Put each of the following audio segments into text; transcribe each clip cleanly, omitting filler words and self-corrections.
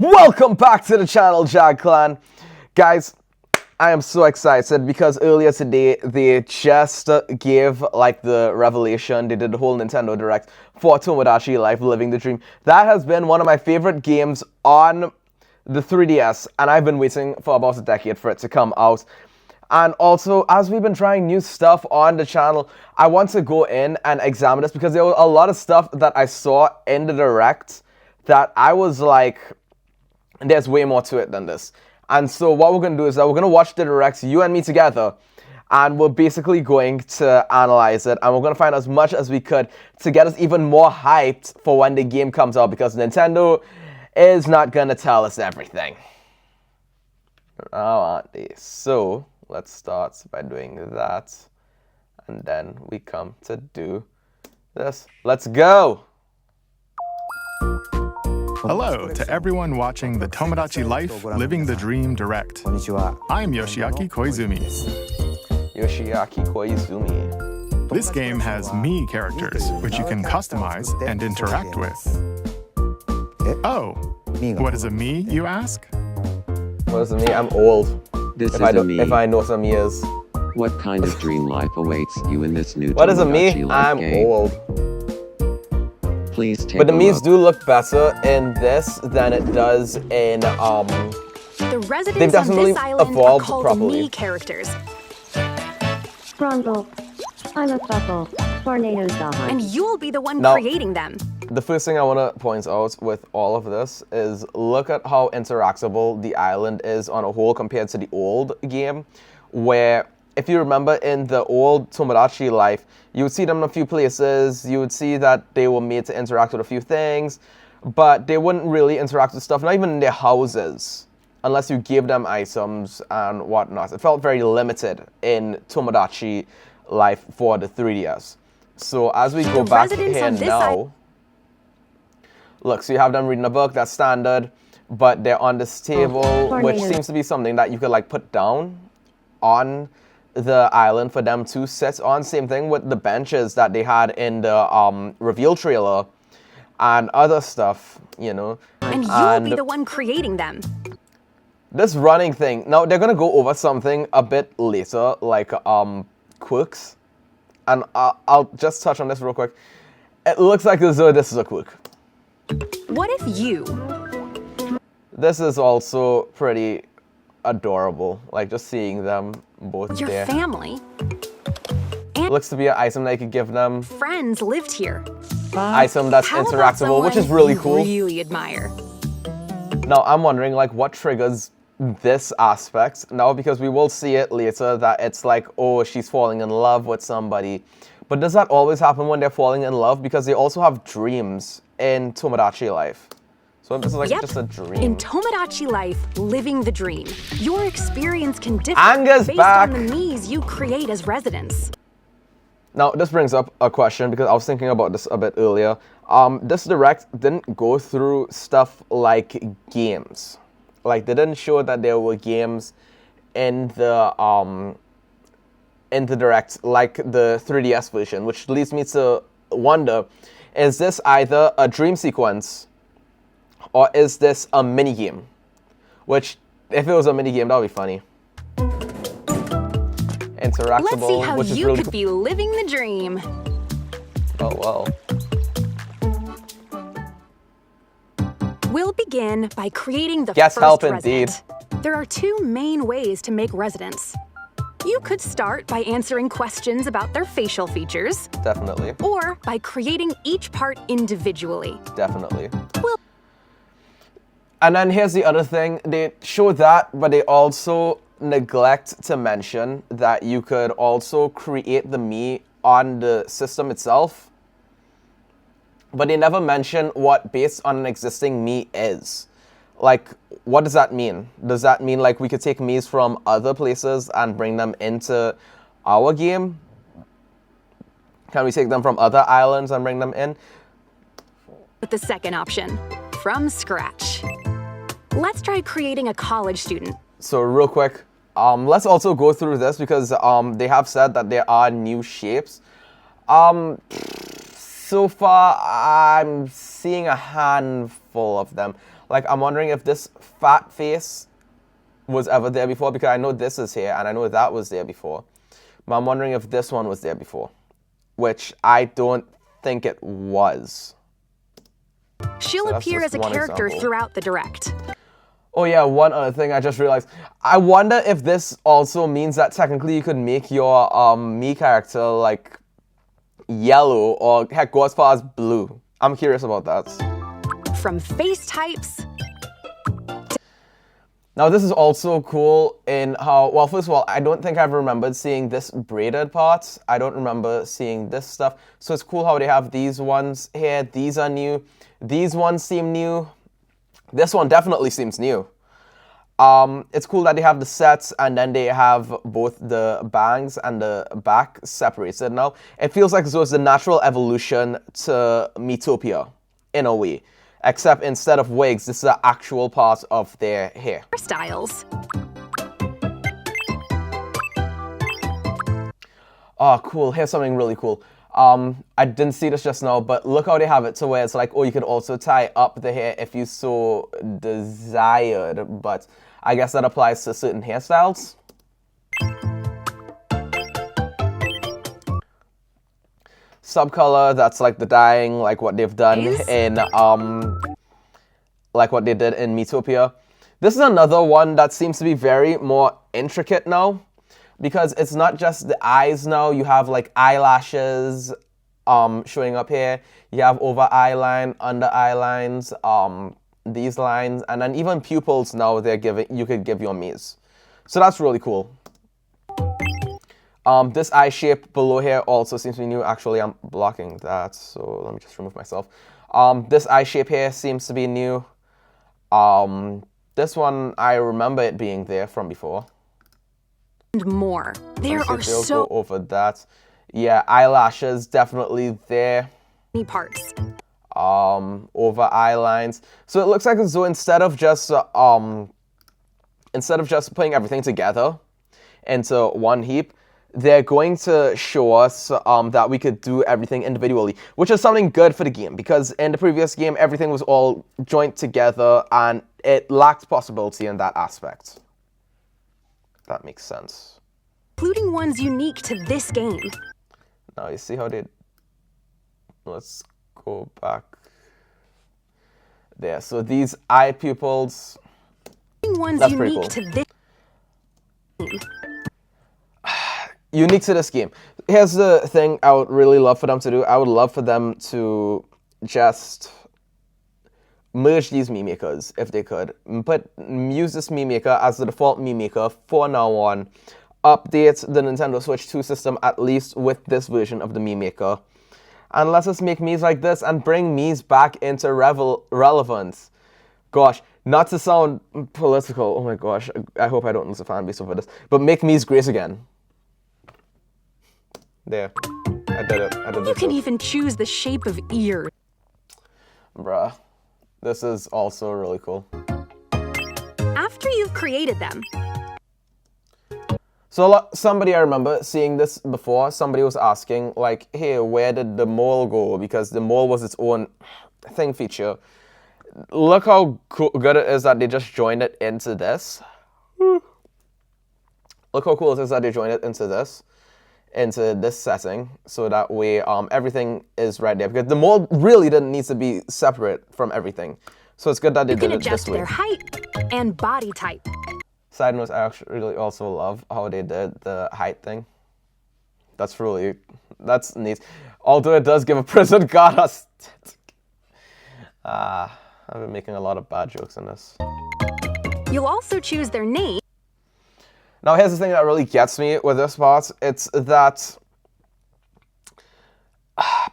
Welcome back to the channel, Jag Clan. Guys, I am so excited because earlier today they just gave like the revelation. They did the whole Nintendo Direct for Tomodachi Life Living the Dream. That has been one of my favorite games on the 3DS, and I've been waiting for about a decade for it to come out. And also, as we've been trying new stuff on the channel, I want to go in and examine this because there was a lot of stuff that I saw in the Direct that I was like, there's way more to it than this. And so what we're going to do is that we're going to watch the Directs, you and me together, and we're basically going to analyze it, and we're going to find as much as we could to get us even more hyped for when the game comes out, because Nintendo is not going to tell us everything. Oh, aren't they? So let's start by doing that, and then we come to do this. Let's go! Hello to everyone watching the Tomodachi Life Living the Dream Direct. I'm Yoshiaki Koizumi. Yoshiaki Koizumi. This game has Mii characters, which you can customize and interact with. Oh, what is a Mii, you ask? What is a Mii? I'm old. This is a Mii. If I know some years. What kind of dream life awaits you in this new What is a Mii? Tomodachi Life I'm game? old. Please take But the a Miis look. do look better in this than it does in The residents they've on definitely this island are evolved called properly. Mii characters, Grumble. I'm a bubble. Tornadoes behind. and you'll be the one Now- creating them. The first thing I want to point out with all of this is look at how interactable the island is on a whole compared to the old game, where if you remember in the old Tomodachi Life, you would see them in a few places, you would see that they were made to interact with a few things, but they wouldn't really interact with stuff, not even in their houses, unless you gave them items and whatnot. It felt very limited in Tomodachi Life for the 3DS. So as we go The back residents here on this now, look, so you have them reading a book, that's standard, but they're on this table, which Tornadoes. seems to be something that you could like put down on the island for them to sit on. Same thing with the benches that they had in the reveal trailer and other stuff, you know. And you'll be the one creating them. This running thing, now they're gonna go over something a bit later, like quirks, and I'll just touch on this real quick. It looks like as though this is a quirk. What if you, This is also pretty adorable, like just seeing them both your there. family, Looks to be an item that you could give them. friends lived here? Item that's How about interactable, which is someone really you cool. really admire? Now, I'm wondering, like, what triggers this aspect now, because we will see it later that it's like, oh, she's falling in love with somebody. But does that always happen when they're falling in love? Because they also have dreams in Tomodachi Life. So this is like Yep. just a dream. In Tomodachi Life, living the dream, your experience can differ Anga's based back. on the Miis you create as residents. Now, this brings up a question because I was thinking about this a bit earlier. This Direct didn't go through stuff like games. Like, they didn't show that there were games in the Direct, like the 3DS version, which leads me to wonder, is this either a dream sequence or is this a mini game? Which, if it was a mini game, that would be funny. Interactable, Let's see how which is you really could be living the dream. Oh, well. We'll begin by creating the Yes, first help resident. There are two main ways to make residents. You could start by answering questions about their facial features, Definitely. or by creating each part individually. Definitely. Well- And then here's the other thing. They show that, but they also neglect to mention that you could also create the Mii on the system itself. But they never mention what based on an existing Mii is. Like, what does that mean? Does that mean like we could take Miis from other places and bring them into our game? Can we take them from other islands and bring them in? With the second option, from scratch. Let's try creating a college student. So real quick, let's also go through this because they have said that there are new shapes. so far, I'm seeing a handful of them. Like, I'm wondering if this fat face was ever there before, because I know this is here, and I know that was there before. But I'm wondering if this one was there before, which I don't think it was. She'll So appear as a character example. throughout the direct. Oh yeah, one other thing I just realized. I wonder if this also means that technically you could make your me character like yellow or heck go as far as blue. I'm curious about that. From face types. Now this is also cool in how, well, first of all, I don't think I've remembered seeing this braided part. I don't remember seeing this stuff. So it's cool how they have these ones here. These are new. These ones seem new. This one definitely seems new. It's cool that they have the sets and then they have both the bangs and the back separated now. It feels like this was the natural evolution to Metopia in a way. Except instead of wigs, this is an actual part of their hair. Styles. Oh, cool. Here's something really cool. I didn't see this just now, but look how they have it to where it's like, oh, you could also tie up the hair if you so desired. But I guess that applies to certain hairstyles. Subcolor, that's like the dyeing, like what they've done in, like what they did in Metopia. This is another one that seems to be very more intricate now, because it's not just the eyes now. You have like eyelashes showing up here. You have over eye line, under eye lines, these lines, and then even pupils now they're giving, you could give your maze. So that's really cool. This eye shape below here also seems to be new. Actually, I'm blocking that, so let me just remove myself. This eye shape here seems to be new. This one, I remember it being there from before. And more. There are so go over that. Yeah, eyelashes definitely there. many parts. Over eye lines. So it looks like as though instead of just putting everything together into one heap, they're going to show us that we could do everything individually, which is something good for the game, because in the previous game, everything was all joined together and it lacked possibility in that aspect. That makes sense. Including ones unique to this game. Now you see how they... Let's go back. There, so these eye pupils... Ones That's unique pretty cool. to this game. Unique to this game. Here's the thing I would really love for them to do. I would love for them to just merge these meme makers if they could. Use this meme maker as the default meme maker for now on. Update the Nintendo Switch 2 system at least with this version of the meme maker. And let us make memes like this and bring memes back into relevance. Gosh, not to sound political, oh my gosh, I hope I don't lose a fan base over this, but make memes great again. There. I did it. I did it. You can even choose the shape of ears. Bruh. This is also really cool. After you've created them. So somebody, I remember seeing this before, somebody was asking, like, hey, where did the mole go? Because the mole was its own thing feature. Look how good it is that they just joined it into this. Look how cool it is that they joined it into this setting, so that way everything is right there, because the mole really didn't need to be separate from everything. So it's good that they did it this way. You can adjust their height and body type. Side note, I actually really also love how they did the height thing. That's neat. Although it does give a prison guard aesthetic. I've been making a lot of bad jokes in this. You'll also choose their name. Now here's the thing that really gets me with this part. It's that,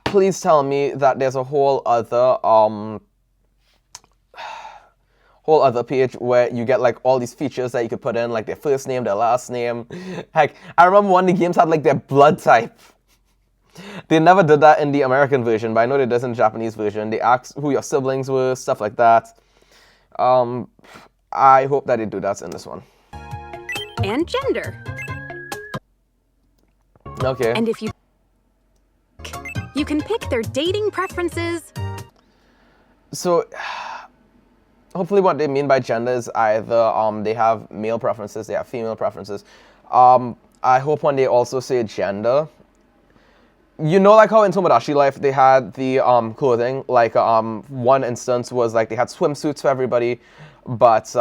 please tell me that there's a whole other page where you get like all these features that you could put in, like their first name, their last name. Heck, I remember one of the games had like their blood type. They never did that in the American version, but I know they did in the Japanese version. They asked who your siblings were, stuff like that. I hope that they do that in this one. And gender. Okay. And if you You can pick their dating preferences. So, hopefully what they mean by gender is either they have male preferences, they have female preferences. I hope when they also say gender, you know, like how in Tomodachi Life they had the clothing, like one instance was like they had swimsuits for everybody, but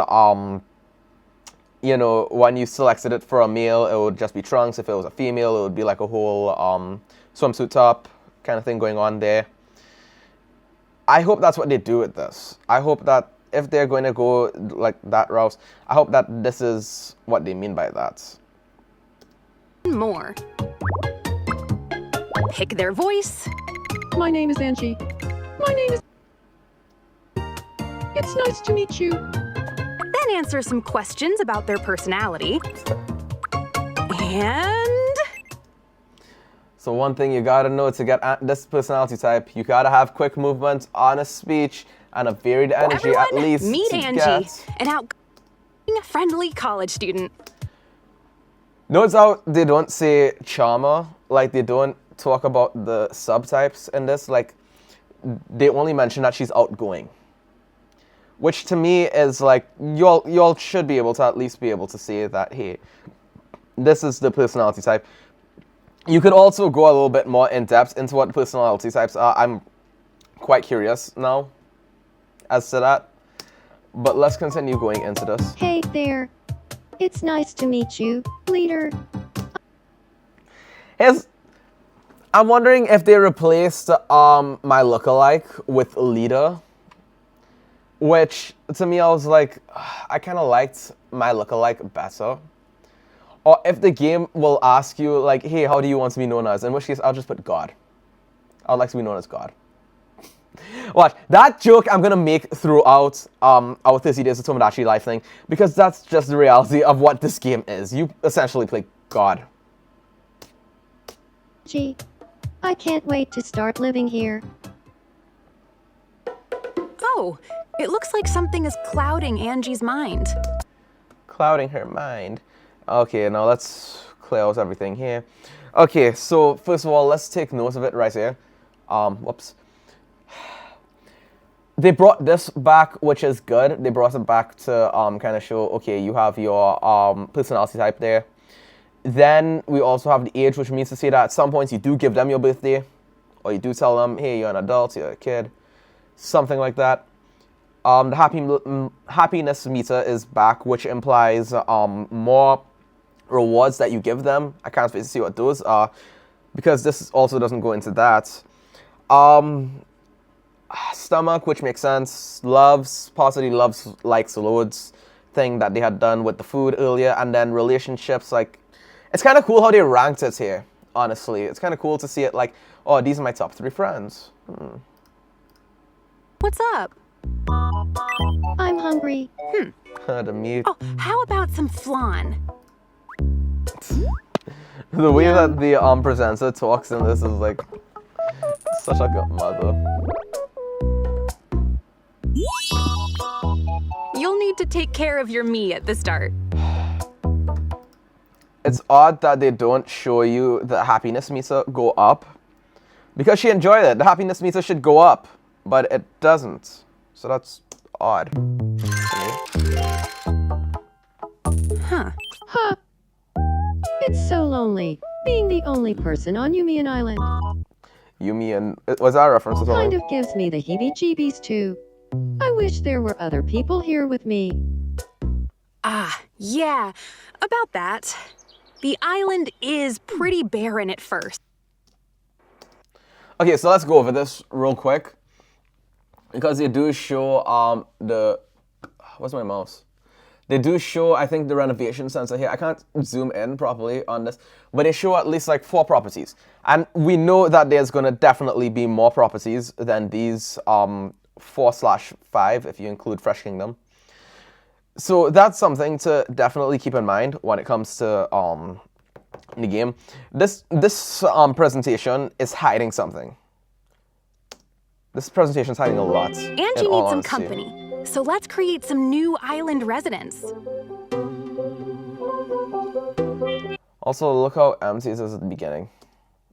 you know, when you selected it for a male, it would just be trunks. If it was a female, it would be like a whole swimsuit top kind of thing going on there. I hope that's what they do with this. I hope that if they're going to go like that route, I hope that this is what they mean by that. More. Pick their voice. My name is Angie. My name is... It's nice to meet you. Then answer some questions about their personality. And... So one thing you gotta know to get this personality type, you gotta have quick movement, honest speech, and a varied energy Everyone, at least. meet to Angie, get. an outgoing, friendly college student. Notice how they don't say charmer, like they don't talk about the subtypes in this, like they only mention that she's outgoing. Which to me is like, y'all should be able to at least be able to say that, hey, this is the personality type. You could also go a little bit more in depth into what the personality types are. I'm quite curious now as to that. But let's continue going into this. Hey there. It's nice to meet you, leader. I'm wondering if they replaced my lookalike with leader. Which, to me, I was like, I kind of liked my lookalike better. Or if the game will ask you, like, hey, how do you want to be known as? In which case, I'll just put God. I would like to be known as God. Watch, that joke I'm going to make throughout our 30 Days of Tomodachi Life thing, because that's just the reality of what this game is. You essentially play God. Gee, I can't wait to start living here. Oh, it looks like something is clouding Angie's mind. Clouding her mind. Okay, now let's clear out everything here. Okay, so first of all, let's take note of it right here. Whoops. They brought this back, which is good. They brought it back to kind of show, okay, you have your personality type there. Then we also have the age, which means to say that at some points you do give them your birthday, or you do tell them, hey, you're an adult, you're a kid, something like that. The happiness meter is back, which implies more rewards that you give them. I can't wait to see what those are, because this also doesn't go into that. Stomach, which makes sense. Loves, possibly loves, likes, loads thing that they had done with the food earlier. And then relationships, like, it's kind of cool how they ranked it here, honestly. It's kind of cool to see it like, oh, these are my top 3 friends. What's up? I'm hungry. The meat. Oh, how about some flan? The way that the presenter talks in this is like such a good mother. You'll need to take care of your me at the start. It's odd that they don't show you the happiness meter go up. Because she enjoyed it. The happiness meter should go up, but it doesn't. So that's odd to me. Huh. Huh. It's so lonely, being the only person on Yumian Island. Yumian, was that a reference to Kind something? of gives me the heebie-jeebies too. I wish there were other people here with me. Ah, yeah. About that. The island is pretty barren at first. Okay, so let's go over this real quick. Because they do show where's my mouse? They do show, I think, the renovation sensor here. I can't zoom in properly on this, but they show at least like 4 properties. And we know that there's gonna definitely be more properties than these 4/5 if you include Fresh Kingdom. So that's something to definitely keep in mind when it comes to the game. This presentation is hiding something. This presentation is hiding a lot. Angie in needs all some honesty. company, so let's create some new island residents. Also, look how empty it is at the beginning.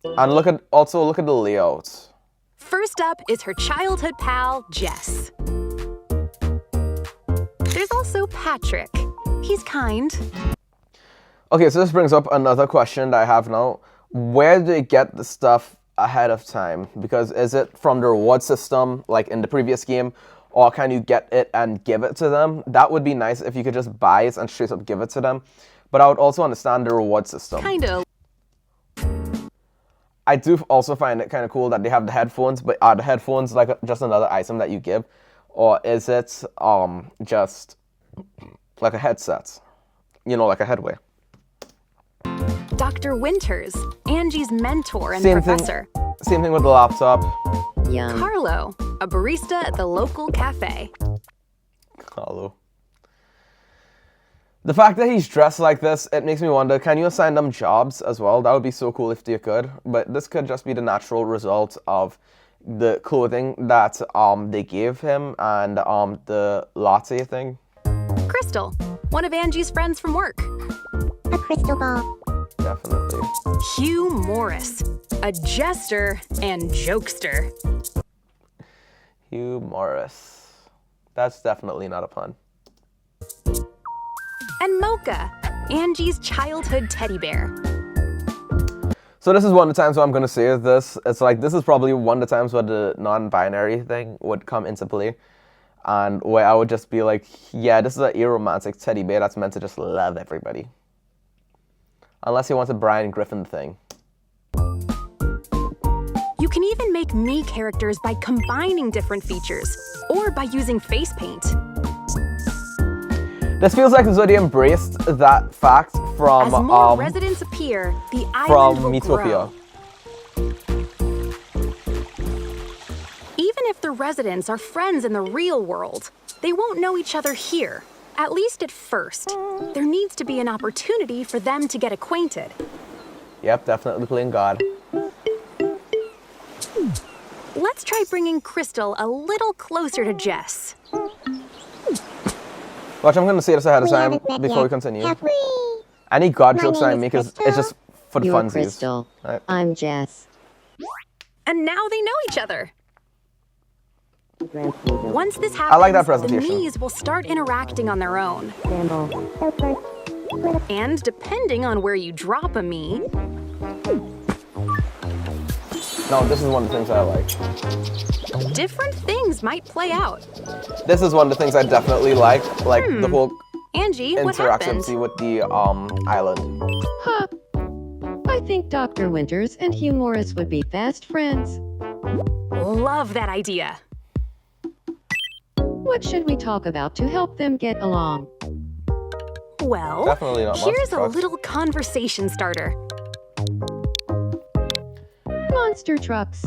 And also look at the layout. First up is her childhood pal, Jess. There's also Patrick. He's kind. Okay, so this brings up another question that I have now. Where do they get the stuff ahead of time? Because is it from the reward system, like in the previous game, or can you get it and give it to them? That would be nice if you could just buy it and straight up give it to them. But I would also understand the reward system. Kinda. I do also find it kind of cool that they have the headphones, but are the headphones like just another item that you give? Or is it just like a headset? You know, like a headwear. Dr. Winters, Angie's mentor and Same professor. Same thing with the laptop. Yum. Carlo, a barista at the local cafe. Carlo. The fact that he's dressed like this, it makes me wonder, can you assign them jobs as well? That would be so cool if you could. But this could just be the natural result of the clothing that they gave him and the latte thing. Crystal, one of Angie's friends from work. A crystal ball. Definitely. Hugh Morris, a jester and jokester. Hugh Morris. That's definitely not a pun. And Mocha, Angie's childhood teddy bear. So this is one of the times where I'm going to say this. It's like, this is probably one of the times where the non-binary thing would come into play. And where I would just be like, yeah, this is an aromantic teddy bear that's meant to just love everybody. Unless you want a Brian Griffin thing. You can even make me characters by combining different features, or by using face paint. This feels like as though they embraced that fact from As more residents appear, the island from will Metopia. grow. Even if the residents are friends in the real world, they won't know each other here, at least at first. There needs to be an opportunity for them to get acquainted. Yep, definitely playing God. Let's try bringing Crystal a little closer to Jess. Watch, I'm going to say this ahead of We time haven't met before yet. we continue. Have we? Any God My jokes name I is make is Crystal. it's just for the You're funsies. Crystal. Right? I'm Jess. And now they know each other. Once this happens, I like that presentation. the Mies will start interacting on their own. So first, And depending on where you drop a Mii, No, this is one of the things I like. different things might play out. This is one of the things I definitely like the whole Angie, what happened? interactivity with the island. Huh. I think Dr. Winters and Hugh Morris would be fast friends. Love that idea. What should we talk about to help them get along? Well, Definitely not here's monster a trucks. little conversation starter. Monster trucks.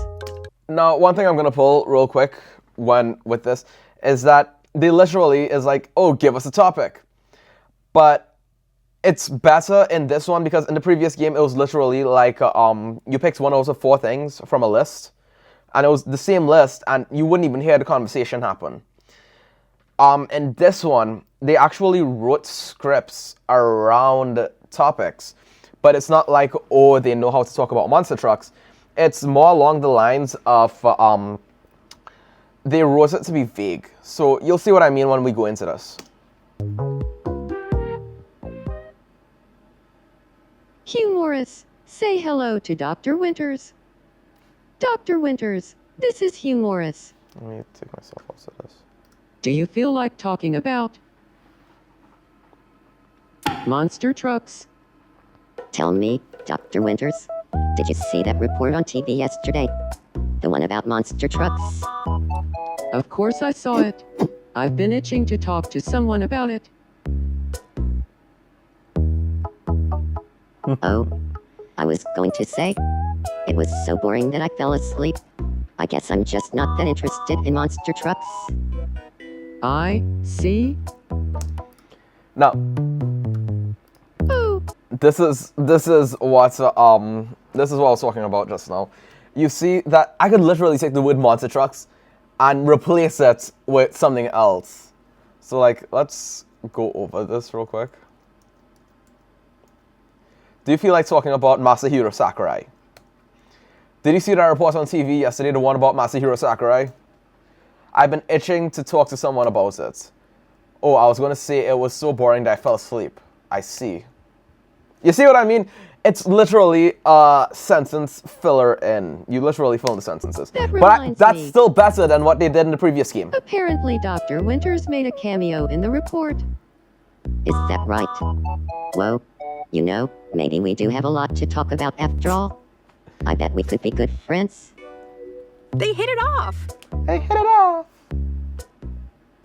Now, one thing I'm gonna pull real quick with this is that they literally is like, oh, give us a topic. But it's better in this one because in the previous game it was literally like you picked one out of 4 things from a list, and it was the same list, and you wouldn't even hear the conversation happen. In this one, they actually wrote scripts around topics, but it's not like, oh, they know how to talk about monster trucks. It's more along the lines of they wrote it to be vague. So you'll see what I mean when we go into this. Hugh Morris, say hello to Dr. Winters. Dr. Winters, this is Hugh Morris. Let me take myself off of this. Do you feel like talking about monster trucks? Tell me, Dr. Winters, did you see that report on TV yesterday? The one about monster trucks? Of course I saw it. I've been itching to talk to someone about it. Oh, I was going to say, it was so boring that I fell asleep. I guess I'm just not that interested in monster trucks. I see. Now, Oh, this is what I was talking about just now. You see that I could literally take the word monster trucks and replace it with something else. So like, let's go over this real quick. Do you feel like talking about Masahiro Sakurai? Did you see that report on TV yesterday, the one about Masahiro Sakurai? I've been itching to talk to someone about it. Oh, I was going to say it was so boring that I fell asleep. I see. You see what I mean? It's literally a sentence filler in. You literally fill in the sentences. But that's still better than what they did in the previous game. Apparently, Dr. Winters made a cameo in the report. Is that right? Whoa. You know, maybe we do have a lot to talk about after all. I bet we could be good friends. They hit it off. They hit it off.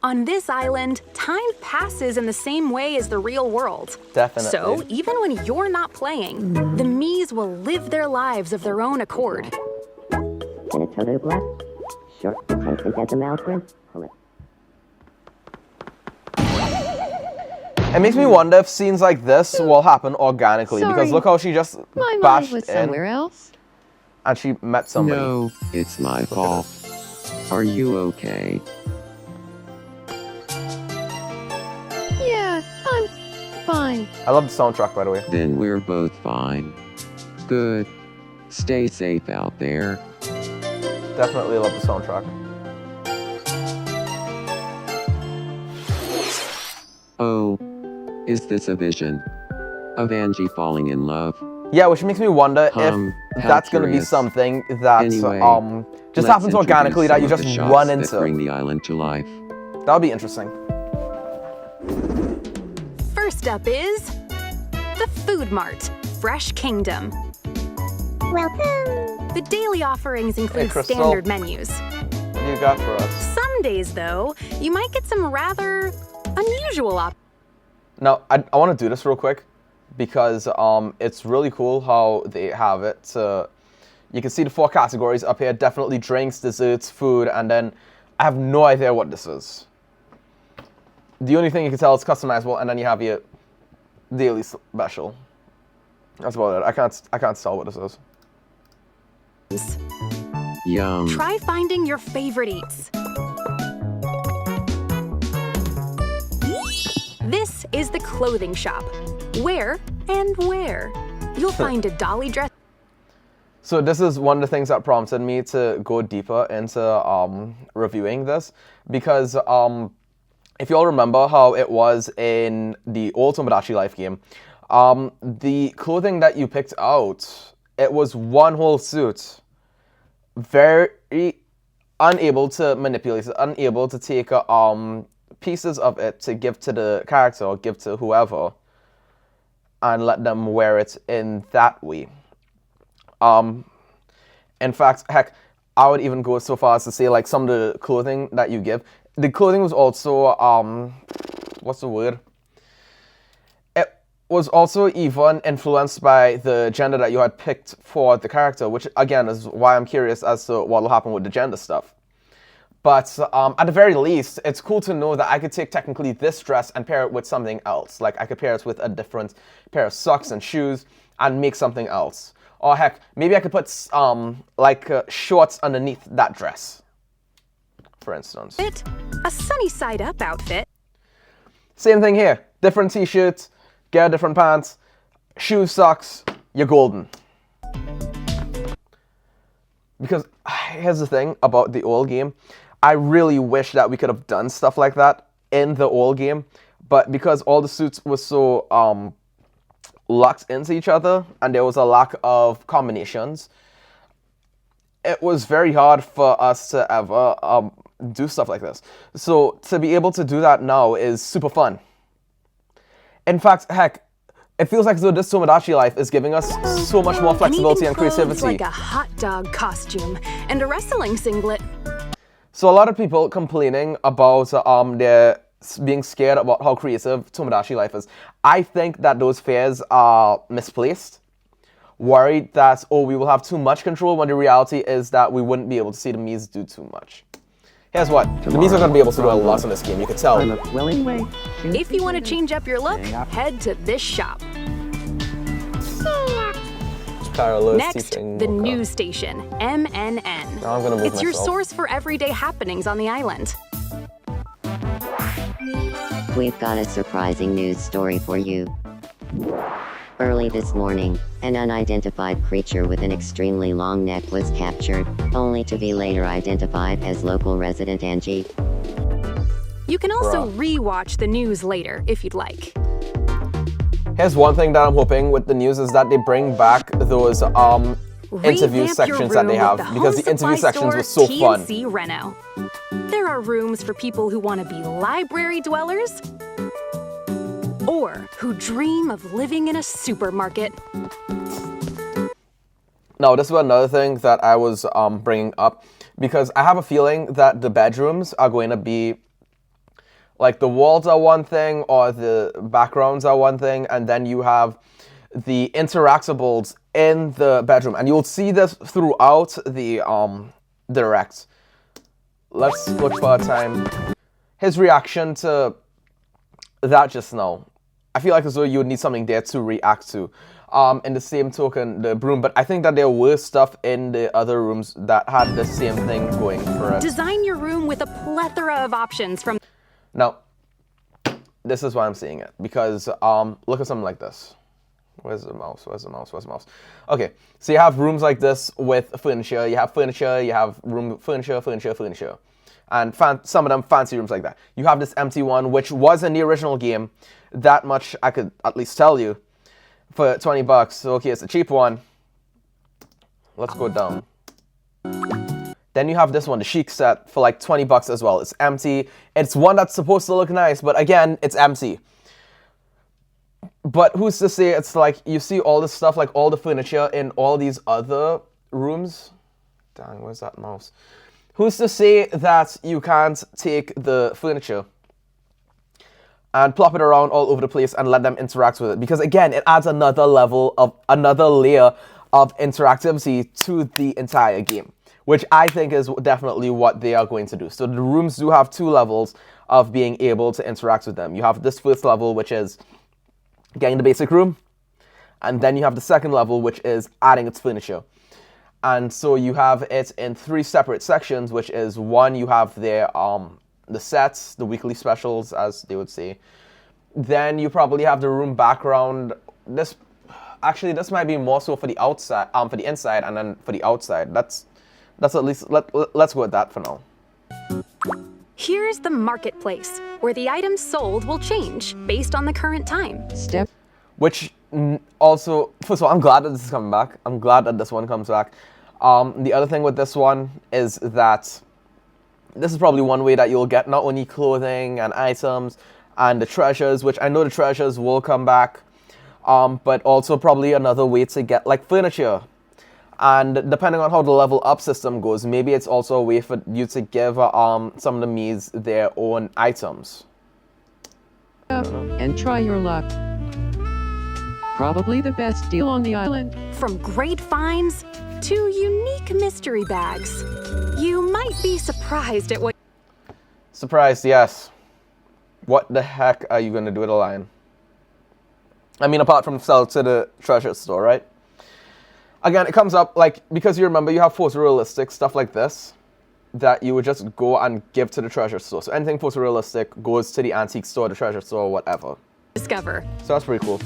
On this island, time passes in the same way as the real world. Definitely. So, even when you're not playing, the Miis will live their lives of their own accord. In a total black? Sure, I think that's a Malcolm. It makes me wonder if scenes like this will happen organically. Sorry. Because look how she just My mind bashed was in somewhere else. and she met somebody. No, it's my fault. Are you okay? Yeah, I'm fine. I love the soundtrack, by the way. Then we're both fine. Good. Stay safe out there. Definitely love the soundtrack. Oh. Is this a vision? Of Angie falling in love? Yeah, which makes me wonder if How that's going to be curious. something that Anyway, just let's happens organically that you introduce just some of the run shots that bring into. the island to life. That would be interesting. First up is the Food Mart, Fresh Kingdom. Welcome. The daily offerings include Crystal. standard menus. What do you got for us? Some days, though, you might get some rather unusual options. Now, I want to do this real quick because it's really cool how they have it. You can see the 4 categories up here. Definitely drinks, desserts, food, and then I have no idea what this is. The only thing you can tell is customizable, and then you have your daily special. That's about it. I can't tell what this is. Yum. Try finding your favorite eats. This is the clothing shop. Where and where? You'll find a dolly dress. So this is one of the things that prompted me to go deeper into reviewing this, because if you all remember how it was in the old Tomodachi Life game, the clothing that you picked out, it was one whole suit. Very unable to manipulate it, unable to take pieces of it to give to the character or give to whoever and let them wear it in that way. In fact, heck, I would even go so far as to say, like, some of the clothing that you give, the clothing was also, what's the word? It was also even influenced by the gender that you had picked for the character, which, again, is why I'm curious as to what will happen with the gender stuff. But at the very least, it's cool to know that I could take technically this dress and pair it with something else. Like, I could pair it with a different pair of socks and shoes and make something else. Or heck, maybe I could put shorts underneath that dress, for instance. A sunny side up outfit. Same thing here. Different t-shirts, get different pants, shoes, socks, you're golden. Because here's the thing about the old game. I really wish that we could have done stuff like that in the old game. But because all the suits were so locked into each other and there was a lack of combinations, it was very hard for us to ever do stuff like this. So to be able to do that now is super fun. In fact, heck, it feels like though this Tomodachi Life is giving us so much more flexibility and creativity. Like a hot dog costume and a wrestling singlet. So a lot of people complaining about their being scared about how creative Tomodachi Life is. I think that those fears are misplaced. Worried that, oh, we will have too much control, when the reality is that we wouldn't be able to see the Miis do too much. Here's what. The Miis are going to be able to do a lot in this game, you can tell. If you want to change up your look, head to this shop. Next, the news station, MNN. Now I'm gonna move It's your myself. source for everyday happenings on the island. We've got a surprising news story for you. Early this morning, an unidentified creature with an extremely long neck was captured, only to be later identified as local resident Angie. You can also re-watch the news later if you'd like. Here's one thing that I'm hoping with the news is that they bring back those interview Revamp sections your that they room have, with the because home the interview supply sections were store so fun. TNC Reno. There are rooms for people who want to be library dwellers or who dream of living in a supermarket. Now, this was another thing that I was bringing up, because I have a feeling that the bedrooms are going to be like the walls are one thing or the backgrounds are one thing, and then you have the interactables in the bedroom, and you'll see this throughout the direct. Let's look for a time. His reaction to that just now. I feel like as though you would need something there to react to. In the same token, the broom, but I think that there were stuff in the other rooms that had the same thing going for it. Design your room with a plethora of options from... Now, this is why I'm seeing it, because look at something like this. Where's the mouse? Where's the mouse? Where's the mouse? Okay, so you have rooms like this with furniture. You have furniture, you have room furniture, and some of them fancy rooms like that. You have this empty one, which was in the original game. That much I could at least tell you. For 20 bucks. Okay, it's a cheap one. Let's go down. Then you have this one, the Chic set, for like 20 bucks as well. It's empty. It's one that's supposed to look nice, but again, it's empty. But who's to say it's like, you see all this stuff, like all the furniture in all these other rooms? Dang, where's that mouse? Who's to say that you can't take the furniture and plop it around all over the place and let them interact with it? Because again, it adds another layer of interactivity to the entire game, which I think is definitely what they are going to do. So the rooms do have two levels of being able to interact with them. You have this first level, which is getting the basic room, and then you have the second level, which is adding its furniture. And so you have it in three separate sections, which is one, you have their the sets, the weekly specials, as they would say. Then you probably have the room background. This might be more so for the outside, for the inside, and then for the outside. That's at least let's go with that for now. Here's the marketplace, where the items sold will change based on the current time. Which also, first of all, I'm glad that this is coming back. I'm glad that this one comes back. The other thing with this one is that this is probably one way that you'll get not only clothing and items and the treasures, which I know the treasures will come back, but also probably another way to get like furniture. And depending on how the level up system goes, maybe it's also a way for you to give some of the Miis their own items. And try your luck. Probably the best deal on the island. From great finds to unique mystery bags. You might be surprised at what... Surprised, yes. What the heck are you going to do with a lion? I mean, apart from sell to the treasure store, right? Again, it comes up, like, because you remember you have photorealistic stuff like this that you would just go and give to the treasure store. So anything photorealistic goes to the antique store, the treasure store, whatever. Discover. So that's pretty cool.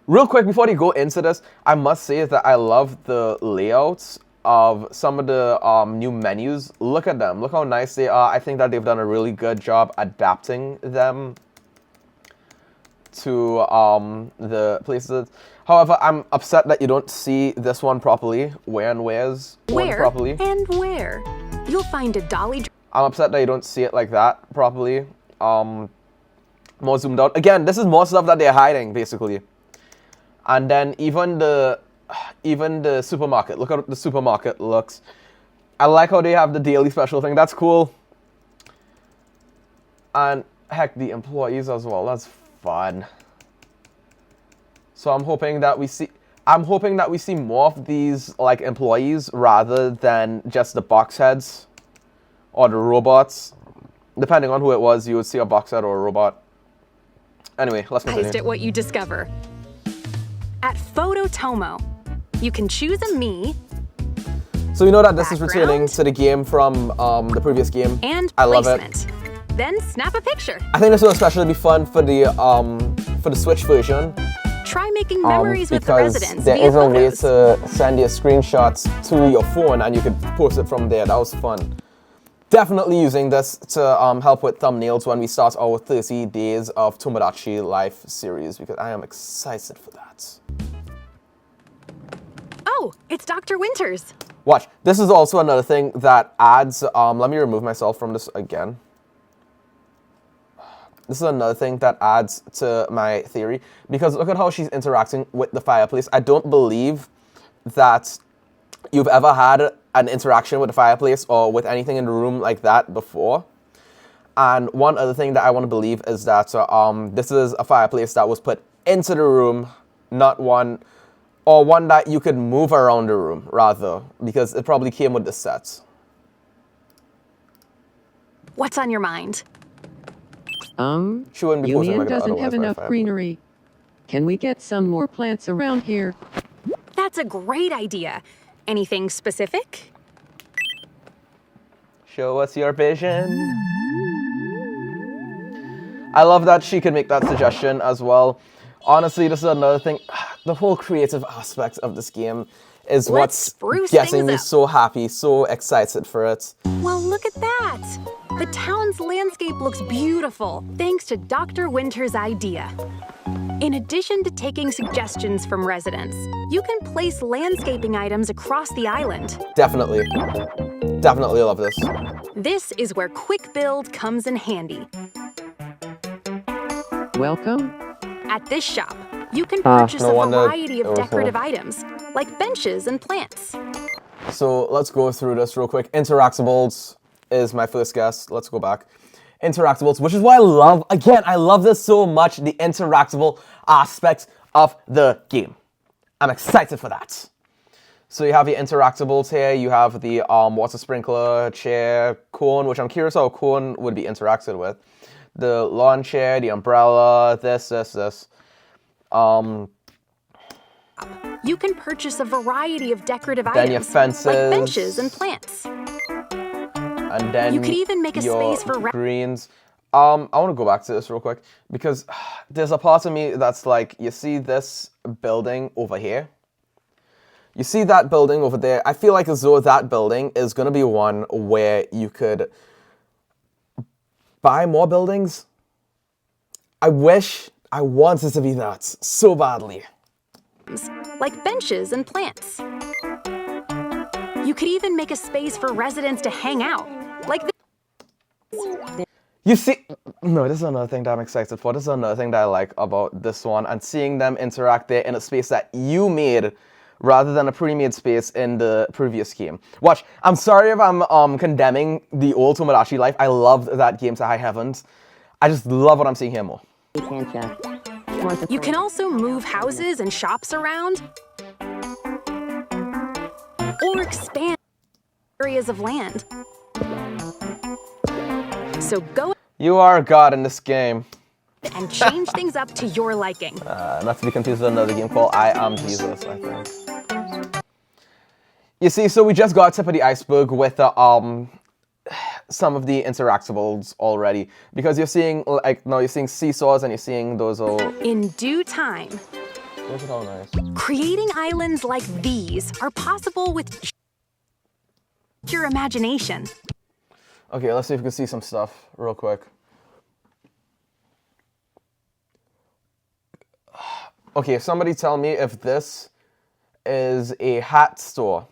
Real quick, before you go into this, I must say that I love the layouts of some of the new menus. Look at them. Look how nice they are. I think that they've done a really good job adapting them to the places. However, I'm upset that you don't see this one properly. Where and where's one properly. And where? You'll find a dolly... I'm upset that you don't see it like that properly. More zoomed out. Again, this is more stuff that they're hiding, basically. And then even the supermarket. Look how the supermarket looks. I like how they have the daily special thing. That's cool. And heck, the employees as well. That's fun. So I'm hoping that we see more of these like employees rather than just the box heads or the robots. Depending on who it was, you would see a box head or a robot. Anyway, let's continue. At what you discover. At Phototomo, you can choose a Mii. So you know that this is returning to the game from the previous game. And I love placement. it. Then snap a picture. I think this will especially be fun for the Switch version, Try making memories with the because residents there via is a way photos. to send your screenshots to your phone and you could post it from there. That was fun. Definitely using this to help with thumbnails when we start our 30 Days of Tomodachi Life series, because I am excited for that. Oh, it's Dr. Winters. Watch, this is also another thing that adds, let me remove myself from this again. This is another thing that adds to my theory, because look at how she's interacting with the fireplace. I don't believe that you've ever had an interaction with the fireplace or with anything in the room like that before. And one other thing that I want to believe is that this is a fireplace that was put into the room, not one, or one that you could move around the room, rather, because it probably came with the set. What's on your mind? She wouldn't be posing Union like that doesn't have otherwise, enough right? greenery. Can we get some more plants around here? That's a great idea. Anything specific? Show us your vision. I love that she could make that suggestion as well. Honestly, this is another thing. The whole creative aspect of this game is Let's what's spruce getting things me up. so happy, so excited for it. Well, look at that. The town's landscape looks beautiful, thanks to Dr. Winter's idea. In addition to taking suggestions from residents, you can place landscaping items across the island. Definitely. Definitely love this. This is where quick build comes in handy. Welcome. At this shop, you can purchase no a wonder variety it of was decorative items, like benches and plants. So let's go through this real quick. Interactables is my first guess. Let's go back. Interactables, which is what I love. Again, I love this so much, the interactable aspect of the game. I'm excited for that. So you have your interactables here. You have the water sprinkler, chair, cone, which I'm curious how a cone would be interacted with. The lawn chair, the umbrella, this. You can purchase a variety of decorative Then your items, fences. like benches and plants. And then You could even make a your space for greens. I want to go back to this real quick because there's a part of me that's like, you see this building over here? You see that building over there? I feel like as though that building is going to be one where you could buy more buildings. I want it to be that so badly. Like benches and plants. You could even make a space for residents to hang out, like this. You see, no, this is another thing that I'm excited for. This is another thing that I like about this one, and seeing them interact there in a space that you made rather than a pre-made space in the previous game. Watch, I'm sorry if I'm condemning the old Tomodachi Life. I loved that game to high heavens. I just love what I'm seeing here more. You can also move houses and shops around, or expand areas of land. So go You are God in this game. and change things up to your liking. Not to be confused with another game called I Am Jesus, I think. You see, so we just got tip of the iceberg with some of the interactables already, because you're seeing like now you're seeing seesaws and you're seeing those all. In due time, Look at how nice. creating islands like these are possible with your imagination. Okay, let's see if we can see some stuff real quick. Okay, somebody tell me if this is a hat store.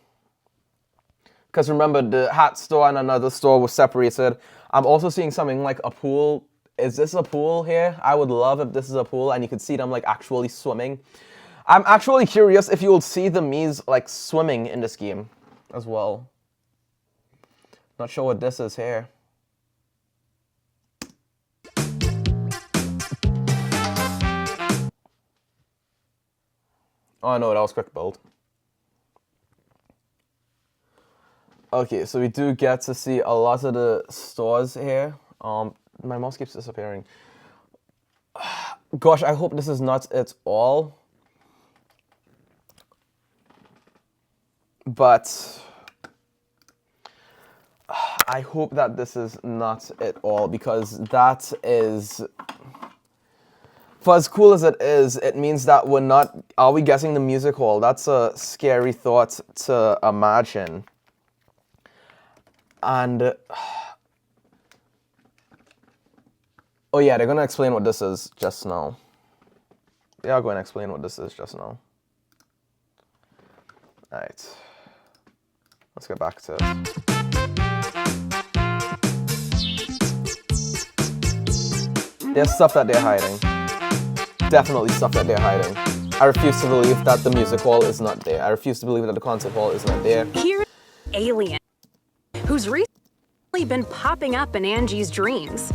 Because remember, the hat store and another store was separated. I'm also seeing something like a pool. Is this a pool here? I would love if this is a pool and you could see them like actually swimming. I'm actually curious if you will see the Miis like swimming in this game as well. Not sure what this is here. Oh no, that was quick build. Okay, so we do get to see a lot of the stores here. My mouse keeps disappearing. Gosh, I hope this is not it all. But I hope that this is not it all, because that is... for as cool as it is, it means that we're not, are we guessing the music hall? That's a scary thought to imagine. And, oh yeah, they're gonna explain what this is just now. They are going to explain what this is just now. Alright. Let's get back to it. There's stuff that they're hiding. Definitely stuff that they're hiding. I refuse to believe that the music hall is not there. I refuse to believe that the concert hall is not there. Here's Alien, who's recently been popping up in Angie's dreams.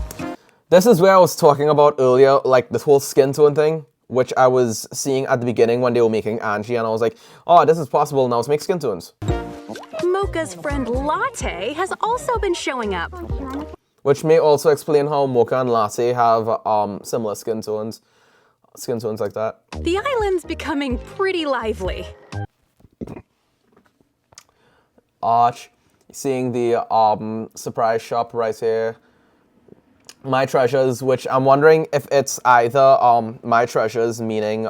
This is where I was talking about earlier, like this whole skin tone thing, which I was seeing at the beginning when they were making Angie, and I was like, oh, this is possible, now let's make skin tones. Mocha's friend Latte has also been showing up. Which may also explain how Mocha and Latte have similar skin tones like that. The island's becoming pretty lively. Arch, seeing the surprise shop right here. My Treasures, which I'm wondering if it's either My Treasures, meaning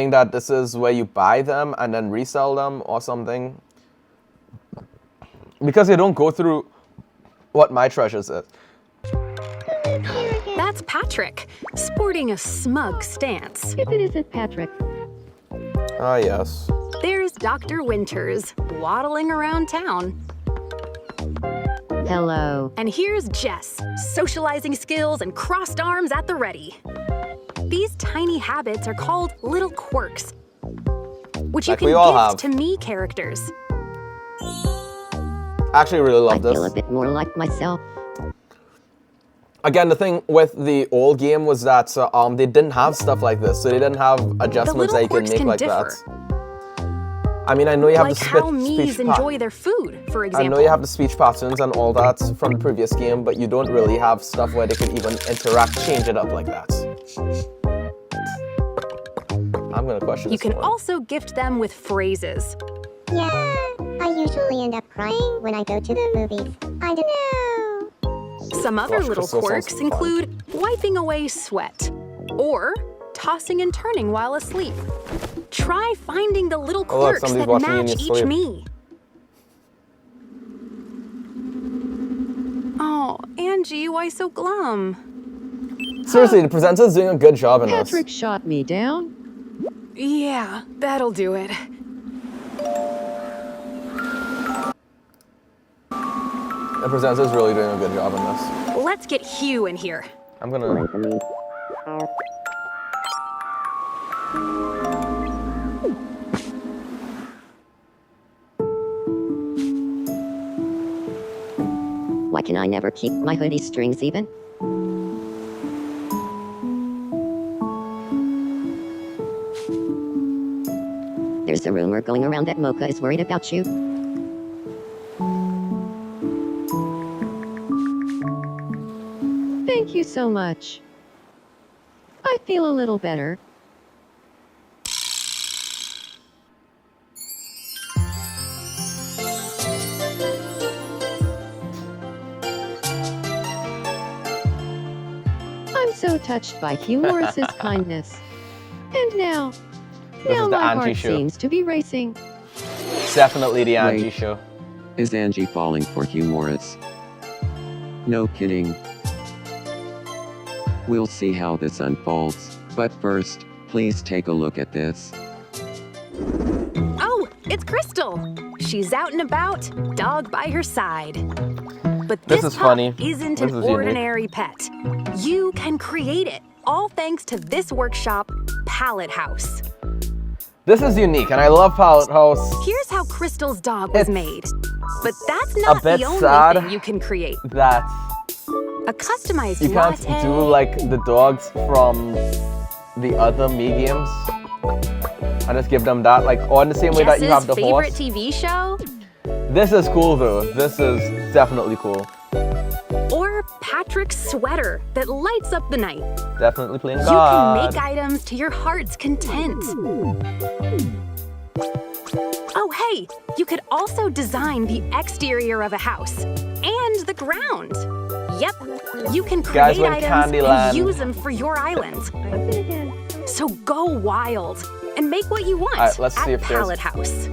that this is where you buy them and then resell them or something. Because they don't go through what My Treasures is. That's Patrick, sporting a smug stance. If it isn't Patrick. Ah, yes. There's Dr. Winters, waddling around town. Hello. And here's Jess, socializing skills and crossed arms at the ready. These tiny habits are called little quirks, which you Like can we all gift have. to me characters. I actually really I love this. feel a bit more like myself. Again, the thing with the old game was that they didn't have stuff like this, so they didn't have adjustments that you can quirks make can like differ. that. I mean, I know you have Like the how speech Mies enjoy their food, for I example. know you have the speech patterns and all that from the previous game, but you don't really have stuff where they can even interact, change it up like that. I'm gonna question You this can one. also gift them with phrases. Yeah, I usually end up crying when I go to the movies. I don't know. Some other Gosh, little Crystal sounds quirks fun. include wiping away sweat or tossing and turning while asleep. Try finding the little Oh, look, quirks somebody's that watching you in match your each sleep. me. Oh, Angie, why so glum? Seriously, the presenter's doing a good job in this. Patrick shot me down. Yeah, that'll do it. The presenter's really doing a good job in this. Let's get Hugh in here. I'm gonna... Why can I never keep my hoodie strings even? There's a rumor going around that Mocha is worried about you. Thank you so much. I feel a little better. I'm so touched by Hugh Morris's kindness. And now is my the heart Angie show. seems to be racing. Definitely the Angie Wait. show. Is Angie falling for Hugh Morris? No kidding. We'll see how this unfolds, but first, please take a look at this. Oh, it's Crystal. She's out and about, dog by her side. But This this is pup funny. isn't This an is unique. ordinary pet. You can create it, all thanks to this workshop, Palette House. This is unique, and I love Palette House. Here's how Crystal's dog was It's made. But that's not bit the only sad. thing you can create. That A customized you can't latte. do like the dogs from the other Me games. I just give them that, like, or in the same way that you have Jess's the favorite horse. TV show, This is cool though. This is definitely cool. or Patrick's sweater that lights up the night. Definitely playing You God. can make items to your heart's content. Oh, hey, you could also design the exterior of a house and the ground. Yep, You can Guys, create when items Candyland- and use them for your island. So go wild and make what you want Alright, let's at see if there's- Pallet House.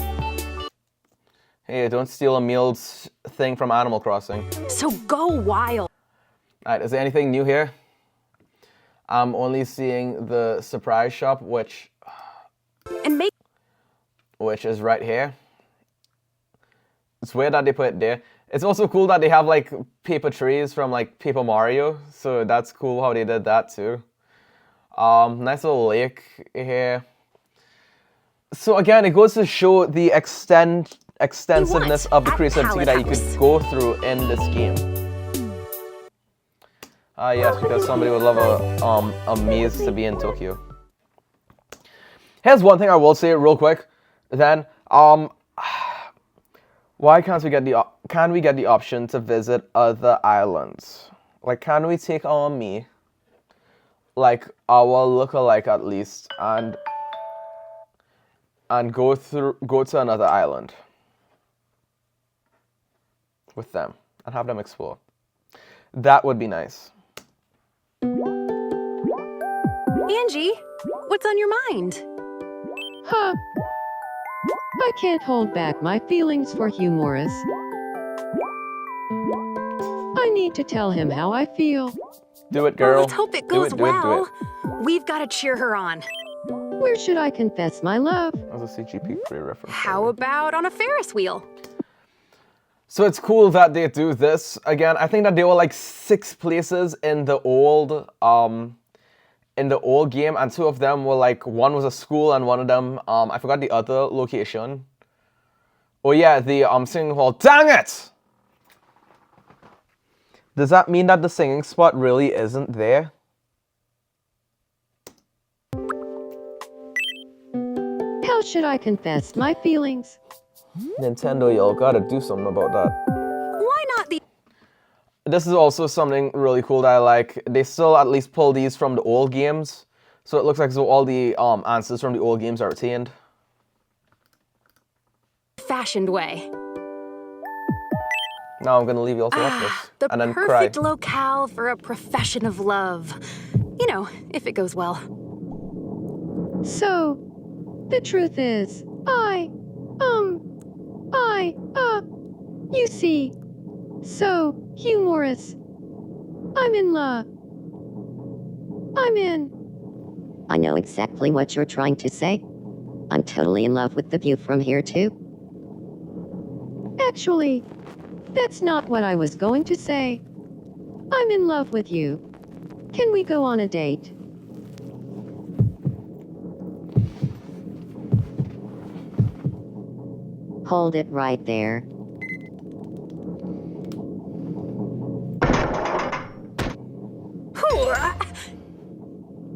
Hey, don't steal a meals thing from Animal Crossing. So go wild. Alright, is there anything new here? I'm only seeing the surprise shop, which And make is right here. It's weird that they put it there. It's also cool that they have like paper trees from like Paper Mario, so that's cool how they did that too. Nice little lake here. So again, it goes to show the extensiveness of the at creativity Pallet that you House. could go through in this game. Yes, because somebody would love a maze to be in Tokyo. Here's one thing I will say real quick. Then, why can't we get the option to visit other islands? Like, can we take our me, like our lookalike at least, and go to another island with them and have them explore? That would be nice. Angie, what's on your mind? Huh. I can't hold back my feelings for Hugh Morris. I need to tell him how I feel. Do it, Well, girl. let's hope it Do goes do do well. We've got to cheer her on. Where should I confess my love? That was a CGP3 reference. How about on a Ferris wheel? So it's cool that they do this. Again, I think that there were like 6 places in the old game, and 2 of them were like, one was a school and one of them, I forgot the other location. Oh yeah, the singing hall. Dang it! Does that mean that the singing spot really isn't there? How should I confess my feelings? Nintendo, y'all gotta do something about that. Why not the This is also something really cool that I like. They still at least pull these from the old games. So it looks like all the answers from the old games are retained. fashioned way? Now I'm gonna leave you all to watch this. The And then cry. perfect locale for a profession of love. You know, if it goes well. So, the truth is, you see. So, Hugh Morris, I'm in love. I'm in. I know exactly what you're trying to say. I'm totally in love with the view from here, too. Actually, that's not what I was going to say. I'm in love with you. Can we go on a date? Hold it right there.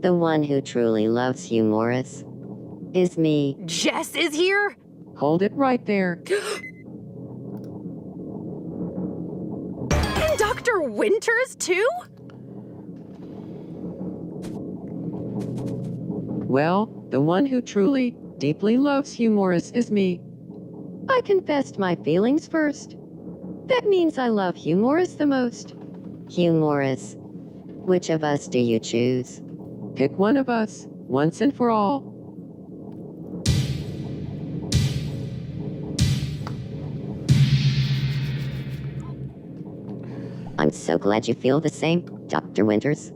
The one who truly loves Hugh Morris is me. Jess is here? Hold it right there. And Dr. Winters, too? Well, the one who truly, deeply loves Hugh Morris is me. I confessed my feelings first. That means I love Hugh Morris the most. Hugh Morris. Which of us do you choose? Pick one of us, once and for all. I'm so glad you feel the same, Dr. Winters.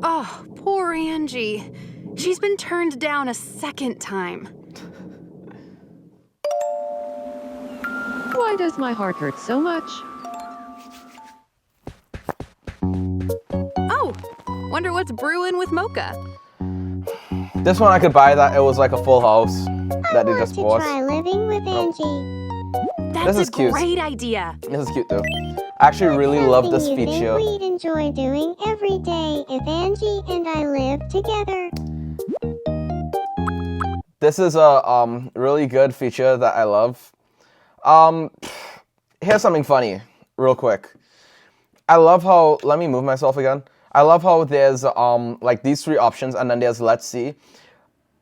Oh, poor Angie. She's been turned down a second time. Why does my heart hurt so much? Oh, wonder what's brewing with Mocha. This one I could buy that it was like a full house that they I just want bought. to try living with Angie. That's is a cute. great idea. This is cute though. I actually really love this Something you feature. think we'd enjoy doing every day if Angie and I lived together. This is a really good feature that I love. Here's something funny, real quick. I love how, let me move myself again. I love how there's like these 3 options and then there's let's see.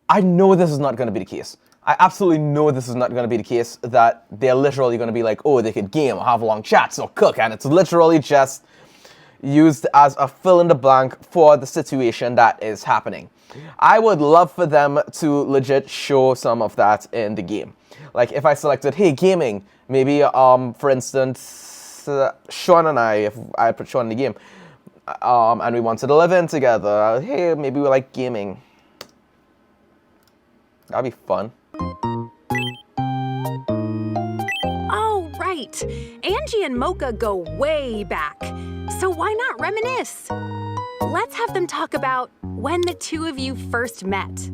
I know this is not going to be the case. I absolutely know this is not going to be the case, that they're literally going to be like, oh, they could game or have long chats or cook, and it's literally just, used as a fill in the blank for the situation that is happening. I would love for them to legit show some of that in the game. Like if I selected, hey, gaming, maybe for instance, Sean and I, if I put Sean in the game, and we wanted to live in together, hey, maybe we like gaming. That'd be fun. Oh, right. Angie and Mocha go way back. So why not reminisce? Let's have them talk about when the two of you first met.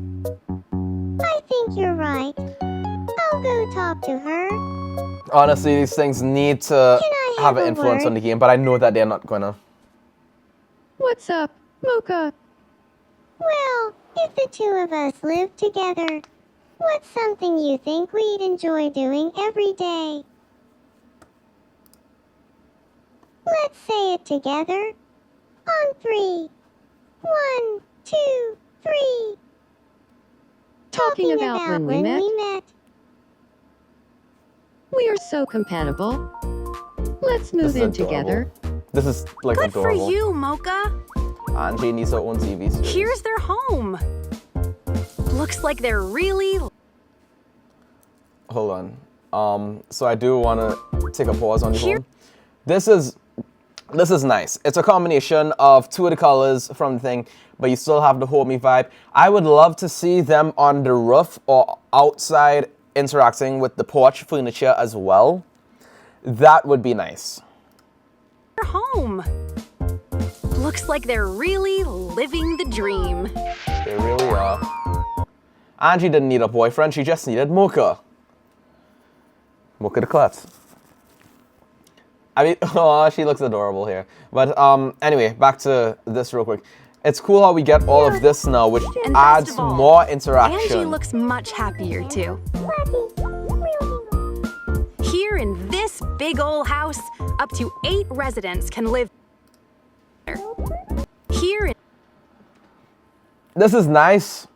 I think you're right. I'll go talk to her. Honestly, these things need to Can I have have an a influence word? on the game, but I know that they're not gonna. What's up, Mocha? Well, if the two of us lived together, what's something you think we'd enjoy doing every day? Let's say it together. On 3. 1, 2, 3. Talking about when we met? We are so compatible. Let's This move is in adorable. together. This is like Good adorable. for you, Mocha. Angie needs her own TV series. Here's their home. Looks like they're really... Hold on. So I do want to take a pause on the Here- home. This is nice. It's a combination of two of the colors from the thing, but you still have the homey vibe. I would love to see them on the roof or outside interacting with the porch furniture as well. That would be nice. their home. Looks like they're really living the dream. They really are. Angie didn't need a boyfriend, she just needed Mocha. Mocha the Klutz. I mean, oh, she looks adorable here. But anyway, back to this real quick. It's cool how we get all of this now, which And adds best of all, more interaction. Angie looks much happier too. Here in this big ol' house, up to 8 residents can live here in This is nice,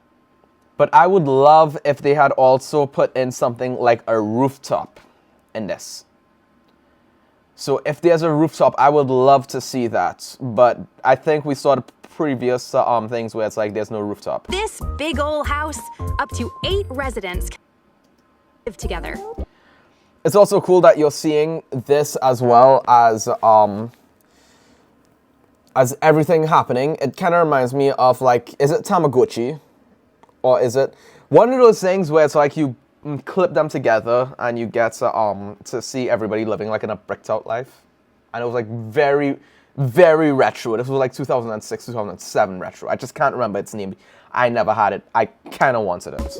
but I would love if they had also put in something like a rooftop in this. So if there's a rooftop, I would love to see that. But I think we saw the previous things where it's like there's no rooftop. this big ol' house, up to 8 residents can live together. It's also cool that you're seeing this as well as everything happening. It kind of reminds me of like, is it Tamagotchi? Or is it one of those things where it's like you clip them together and you get to see everybody living like in a bricked out life? And it was like very, very retro. This was like 2006, 2007 retro. I just can't remember its name. I never had it. I kind of wanted it.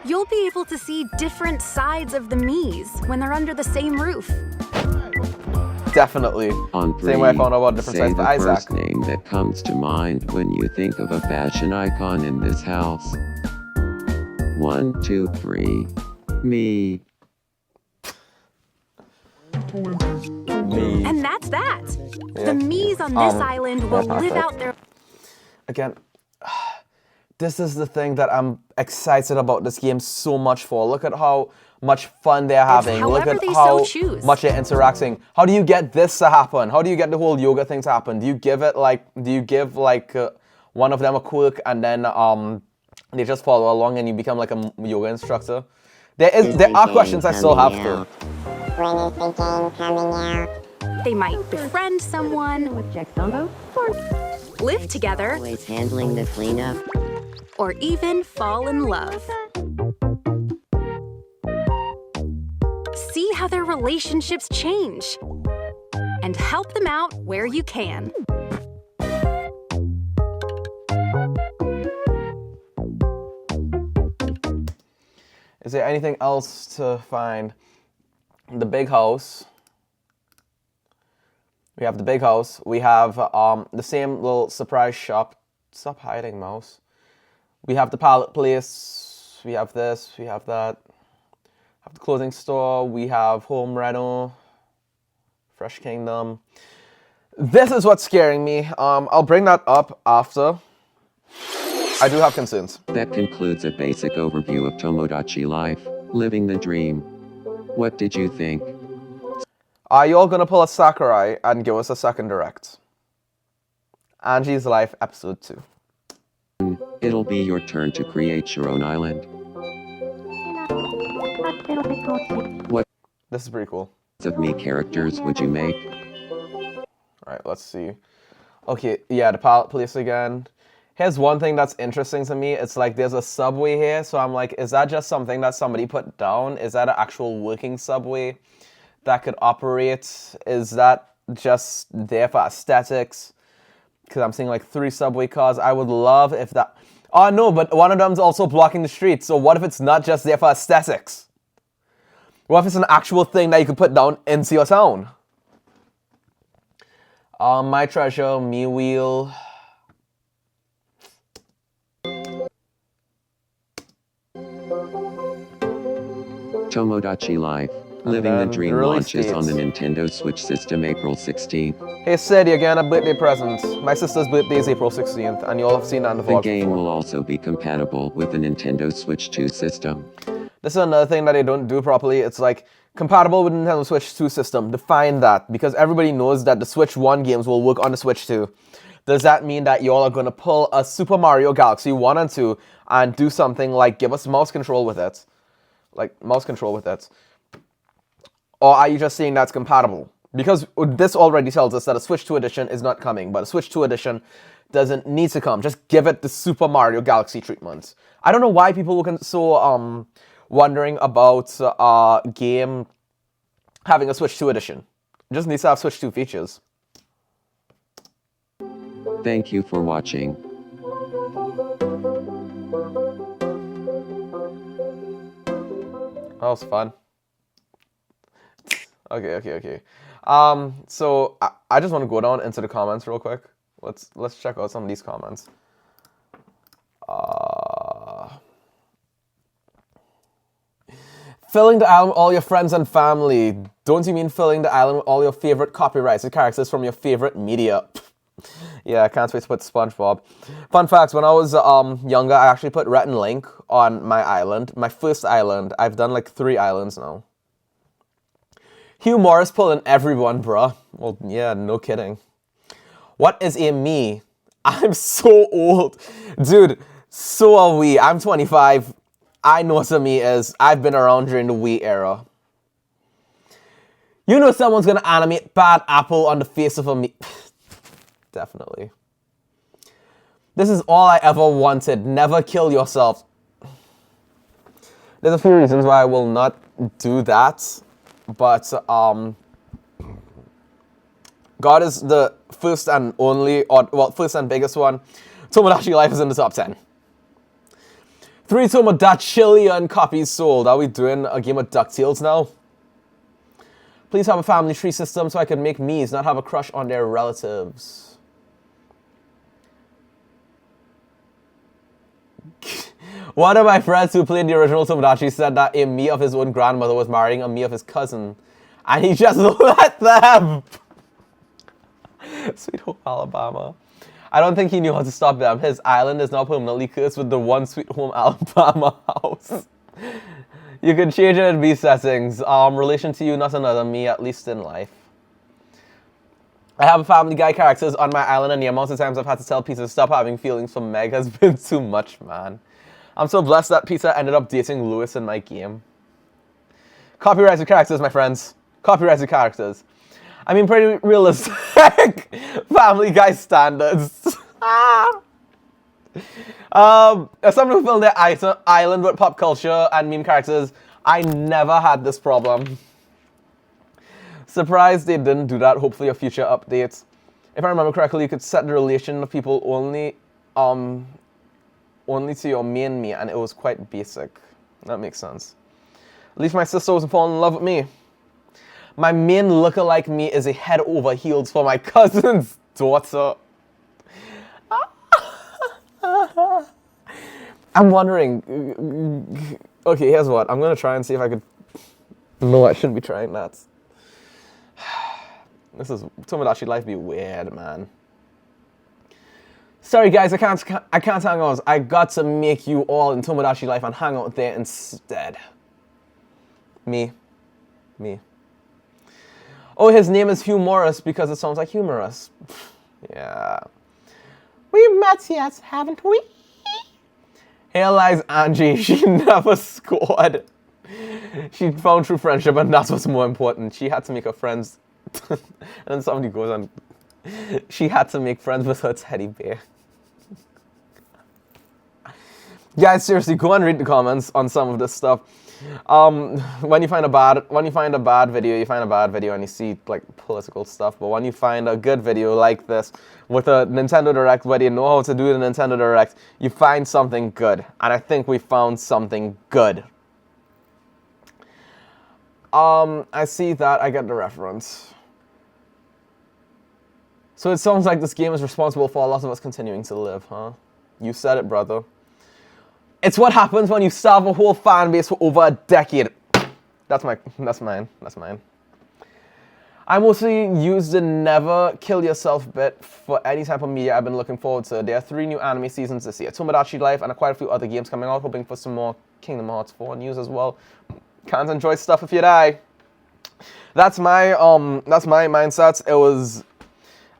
You'll be able to see different sides of the Mies when they're under the same roof. Definitely. On 3, Same way I found out about different say sides the for Isaac. first name that comes to mind when you think of a fashion icon in this house. 1, 2, 3. Me. And that's that. The Mies on this island will live out their Again, this is the thing that I'm excited about this game so much for. Look at how much fun they're having. Look however at they how so choose. much they're interacting. How do you get this to happen? How do you get the whole yoga thing to happen? Do you give one of them a quirk and then they just follow along and you become like a yoga instructor? There are questions I still have though. When is the game coming out? They might befriend someone, With Jack Dumbo? live together, Always handling the cleanup. or even fall in love. See how their relationships change and help them out where you can. Is there anything else to find? The big house. We have the big house. We have the same little surprise shop. Stop hiding, mouse. We have the pallet place. We have this. We have that. Have the clothing store. We have home reno. Fresh Kingdom. This is what's scaring me. I'll bring that up after. I do have concerns. That concludes a basic overview of Tomodachi life, living the dream. What did you think? Are you all gonna pull a Sakurai and give us a second direct? Angie's Life, episode 2. It'll be your turn to create your own island. What This is pretty cool. of me characters would you make? Alright, let's see. Okay, yeah, the police again. Here's one thing that's interesting to me. It's like there's a subway here, so I'm like, is that just something that somebody put down? Is that an actual working subway that could operate? Is that just there for aesthetics? Because I'm seeing like 3 subway cars. I would love if that... Oh no, but one of them's also blocking the street. So what if it's not just there for aesthetics? What if it's an actual thing that you could put down into your town? My treasure, me wheel. Tomodachi Life. Living the then Dream release launches on the dates. Nintendo Switch system April 16th. Hey Sid, you're getting a birthday present. My sister's birthday is April 16th, and you all have seen that in the The vlog game before. will also be compatible with the Nintendo Switch 2 system. This is another thing that they don't do properly. It's like, compatible with Nintendo Switch 2 system. Define that, because everybody knows that the Switch 1 games will work on the Switch 2. Does that mean that y'all are going to pull a Super Mario Galaxy 1 and 2 and do something like give us mouse control with it? Like, mouse control with it. Or are you just saying that's compatible? Because this already tells us that a Switch 2 edition is not coming, but a Switch 2 edition doesn't need to come. Just give it the Super Mario Galaxy treatment. I don't know why people looking so wondering about a game having a Switch 2 edition. It just needs to have Switch 2 features. Thank you for watching. That was fun. Okay. So I just want to go down into the comments real quick. Let's check out some of these comments. Filling the island with all your friends and family. Don't you mean filling the island with all your favorite copyrighted characters from your favorite media? Yeah, I can't wait to put SpongeBob. Fun facts, when I was younger, I actually put Rhett and Link on my island. My first island. I've done like 3 islands now. Hugh Morris pulling everyone, bruh. Well, yeah, no kidding. What is a me? I'm so old. Dude, so are we. I'm 25. I know what a me is. I've been around during the Wii era. You know someone's gonna animate Bad Apple on the face of a me. Definitely. This is all I ever wanted. Never kill yourself. There's a few reasons why I will not do that. But, God is the first and only, or, well, first and biggest one. Tomodachi Life is in the top 10. 3 Tomodachi copies sold. Are we doing a game of DuckTales now? Please have a family tree system so I can make me's, not have a crush on their relatives. One of my friends who played the original Tomodachi said that a me of his own grandmother was marrying a me of his cousin. And he just let them! Sweet Home Alabama. I don't think he knew how to stop them. His island is now permanently cursed with the one Sweet Home Alabama house. You can change it in B settings. Relation to you, not another me, at least in life. I have Family Guy characters on my island, and the amount of times I've had to tell Peter to stop having feelings for Meg has been too much, man. I'm so blessed that Peter ended up dating Lewis in my game. Copyrighted characters, my friends. Copyrighted characters. I mean, pretty realistic Family Guy standards. As someone who filled their island with pop culture and meme characters, I never had this problem. Surprised they didn't do that. Hopefully a future update. If I remember correctly, you could set the relation of people only to your main me, and it was quite basic. That makes sense. At least my sister wasn't falling in love with me. My main lookalike me is a head over heels for my cousin's daughter. I'm wondering. Okay, here's what. I'm gonna try and see if I could. No, I shouldn't be trying that. This is Tomodachi Life be weird, man. Sorry guys, I can't hang out. I got to make you all in Tomodachi Life and hang out there instead. Me. Oh, his name is Hugh Morris because it sounds like humorous. Yeah. We've met yet, haven't we? Here lies Angie. She never scored. She found true friendship, and that's what's more important. She had to make her friends. And then somebody goes on. She had to make friends with her teddy bear. Guys, seriously, go and read the comments on some of this stuff. When you find a bad video, you find a bad video and you see like political stuff. But when you find a good video like this with a Nintendo Direct, where you know how to do the Nintendo Direct, you find something good. And I think we found something good. I see that. I get the reference. So it sounds like this game is responsible for a lot of us continuing to live, huh? You said it, brother. It's what happens when you starve a whole fan base for over a decade. That's mine. I mostly use the never kill yourself bit for any type of media I've been looking forward to. There are 3 new anime seasons this year. Tomodachi Life and quite a few other games coming out, hoping for some more Kingdom Hearts 4 news as well. Can't enjoy stuff if you die. That's my mindset.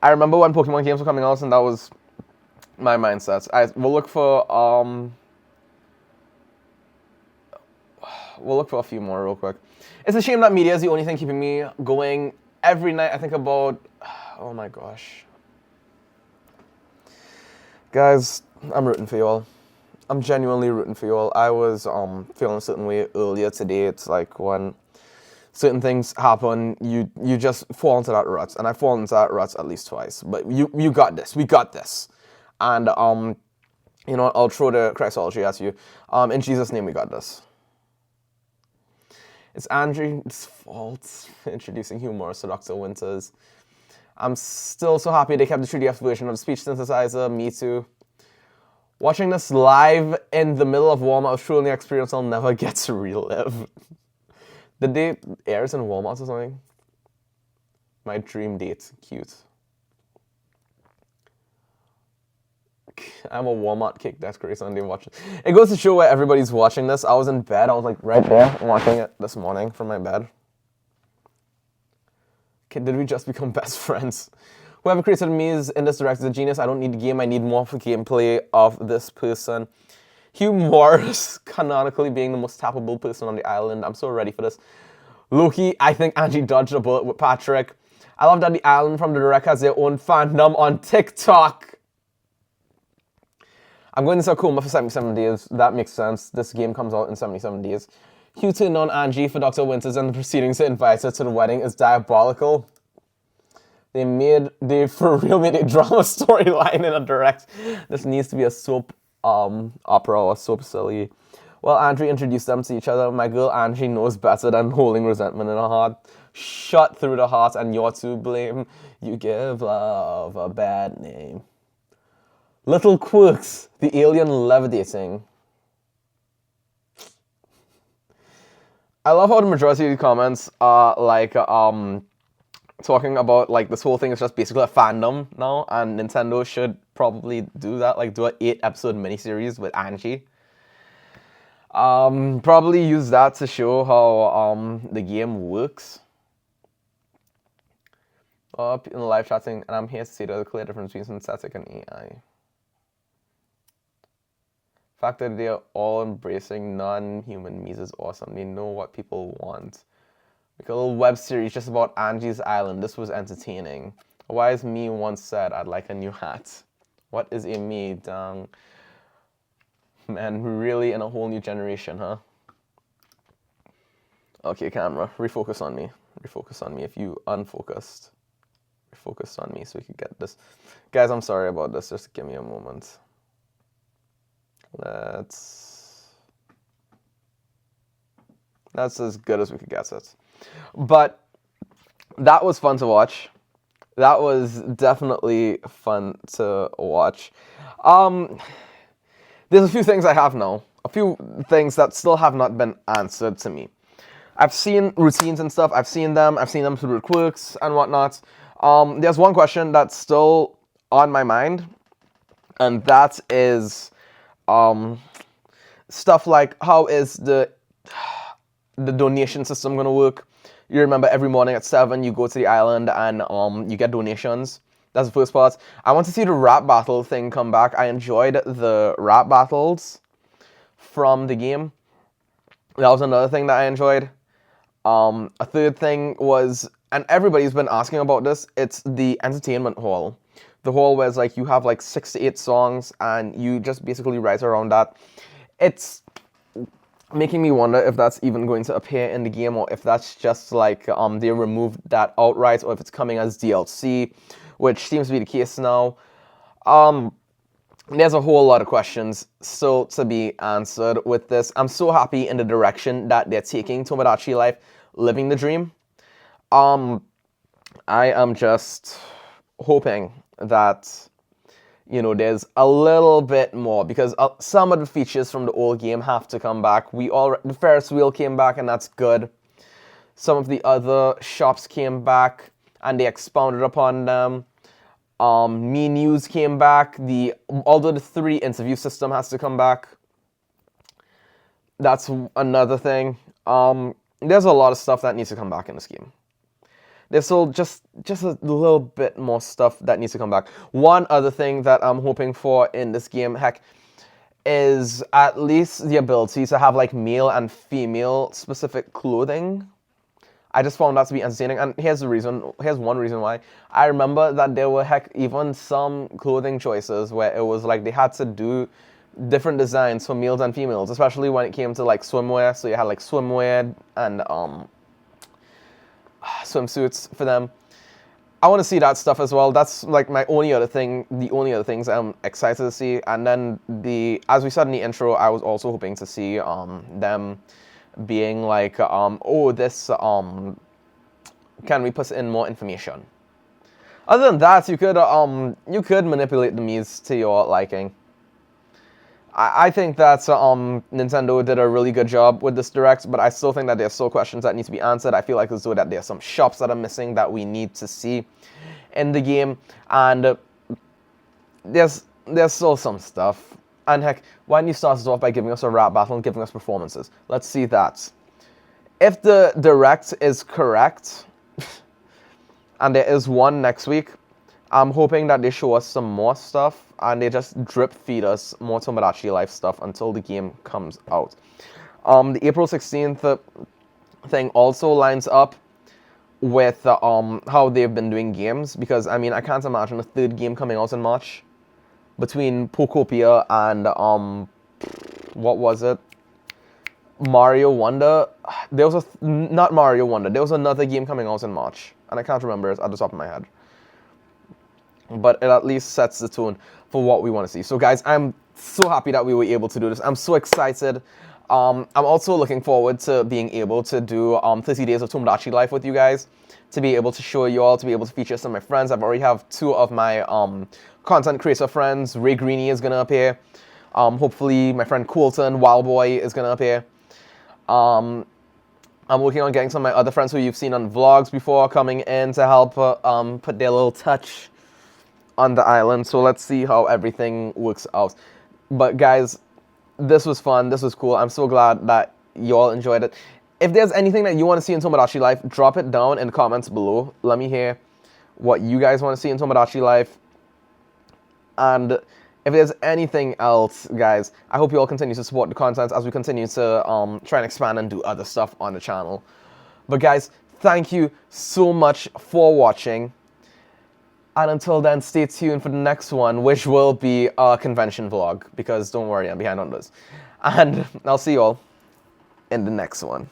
I remember when Pokemon games were coming out, and that was my mindset. We'll look for a few more real quick. It's a shame that media is the only thing keeping me going. Every night I think about, oh my gosh. Guys, I'm rooting for you all. I'm genuinely rooting for you all. I was feeling a certain way earlier today. It's like when certain things happen, you just fall into that rut. And I fall into that rut at least twice. But you got this. We got this. And, you know, I'll throw the Christology at you. In Jesus' name, we got this. It's Andrew's fault introducing humor to Dr. Winters. I'm still so happy they kept the 3DS version of the speech synthesizer. Me too. Watching this live in the middle of Walmart was truly an experience I'll never get to relive. Did they air it in Walmart or something? My dream date. Cute. I'm a Walmart cake decorator Sunday watching. It goes to show where everybody's watching this. I was in bed. I was like right there watching it this morning from my bed. Okay, did we just become best friends? Whoever created me is in this direct is a genius. I don't need the game. I need more for gameplay of this person. Hugh Morris canonically being the most tappable person on the island. I'm so ready for this. Loki, I think Angie dodged a bullet with Patrick. I love that the island from the direct has their own fandom on TikTok. I'm going to Sakuma for 77 days. That makes sense. This game comes out in 77 days. Hugh turned on Angie for Dr. Winters and the proceedings to invite her to the wedding is diabolical. They for real made a drama storyline in a direct. This needs to be a soap opera or soap silly. Well, Angie introduced them to each other. My girl Angie knows better than holding resentment in her heart. Shut through the heart and you're to blame. You give love a bad name. Little quirks, the alien levitating. I love how the majority of the comments are like talking about like this whole thing is just basically a fandom now, and Nintendo should probably do that, like do an 8-episode miniseries with Angie. Probably use that to show how the game works. Up in the live chatting, and I'm here to see the clear difference between synthetic and AI. The fact that they're all embracing non-human me's is awesome. They know what people want. Like a little web series just about Angie's Island. This was entertaining. A wise me once said, I'd like a new hat. What is a me, dang? Man, we're really in a whole new generation, huh? Okay, camera, refocus on me. Refocus on me if you unfocused. Refocus on me so we can get this. Guys, I'm sorry about this. Just give me a moment. That's as good as we could get it. But that was fun to watch. That was definitely fun to watch. There's a few things I have now. A few things that still have not been answered to me. I've seen routines and stuff. I've seen them through the quirks and whatnot. There's one question that's still on my mind, and that is stuff like how is the donation system going to work? You remember every morning at 7, you go to the island and you get donations. That's the first part. I want to see the rap battle thing come back. I enjoyed the rap battles from the game. That was another thing that I enjoyed. A third thing was, and everybody's been asking about this, it's the entertainment hall. The hall where it's like you have like 6 to 8 songs and you just basically write around that. It's making me wonder if that's even going to appear in the game, or if that's just like they removed that outright, or if it's coming as DLC, which seems to be the case now. There's a whole lot of questions still to be answered with this. I'm so happy in the direction that they're taking Tomodachi Life, living the dream. I am just hoping that, you know, there's a little bit more, because some of the features from the old game have to come back. The Ferris wheel came back, and that's good. Some of the other shops came back, and they expounded upon them. Me News came back. Although the 3 interview system has to come back. That's another thing. There's a lot of stuff that needs to come back in this game. There's still just a little bit more stuff that needs to come back. One other thing that I'm hoping for in this game, heck, is at least the ability to have like male and female specific clothing. I just found that to be entertaining, and here's one reason why. I remember that there were, heck, even some clothing choices where it was like they had to do different designs for males and females, especially when it came to like swimwear. So you had like swimwear and swimsuits for them. I want to see that stuff as well. That's like the only other things I'm excited to see. And then as we said in the intro, I was also hoping to see them being like, can we put in more information? Other than that, you could manipulate the Miis to your liking. I think that Nintendo did a really good job with this Direct, but I still think that there's still questions that need to be answered. I feel like as though that there's some shops that are missing that we need to see in the game, and there's still some stuff. And heck, why don't you start us off by giving us a rap battle and giving us performances? Let's see that. If the Direct is correct, and there is one next week, I'm hoping that they show us some more stuff and they just drip feed us more Tomodachi Life stuff until the game comes out. The April 16th thing also lines up with how they've been doing games, because I mean, I can't imagine a 3rd game coming out in March between Pokopia and what was it? Mario Wonder. There was not Mario Wonder. There was another game coming out in March, and I can't remember it at the top of my head. But it at least sets the tone for what we want to see. So guys, I'm so happy that we were able to do this. I'm so excited. I'm also looking forward to being able to do 30 days of Tomodachi Life with you guys, to be able to show you all, to be able to feature some of my friends. I've already have 2 of my content creator friends. Ray Greeny is going to appear. Hopefully my friend Coulton, Wildboy, is going to appear. I'm working on getting some of my other friends who you've seen on vlogs before coming in to help put their little touch on the island. So let's see how everything works out. But guys, this was fun. This was cool. I'm so glad that you all enjoyed it. If there's anything that you want to see in Tomodachi Life, drop it down in the comments below. Let me hear what you guys want to see in Tomodachi Life. And if there's anything else, guys, I hope you all continue to support the content as we continue to try and expand and do other stuff on the channel. But guys, thank you so much for watching. And until then, stay tuned for the next one, which will be a convention vlog, because don't worry, I'm behind on this. And I'll see you all in the next one.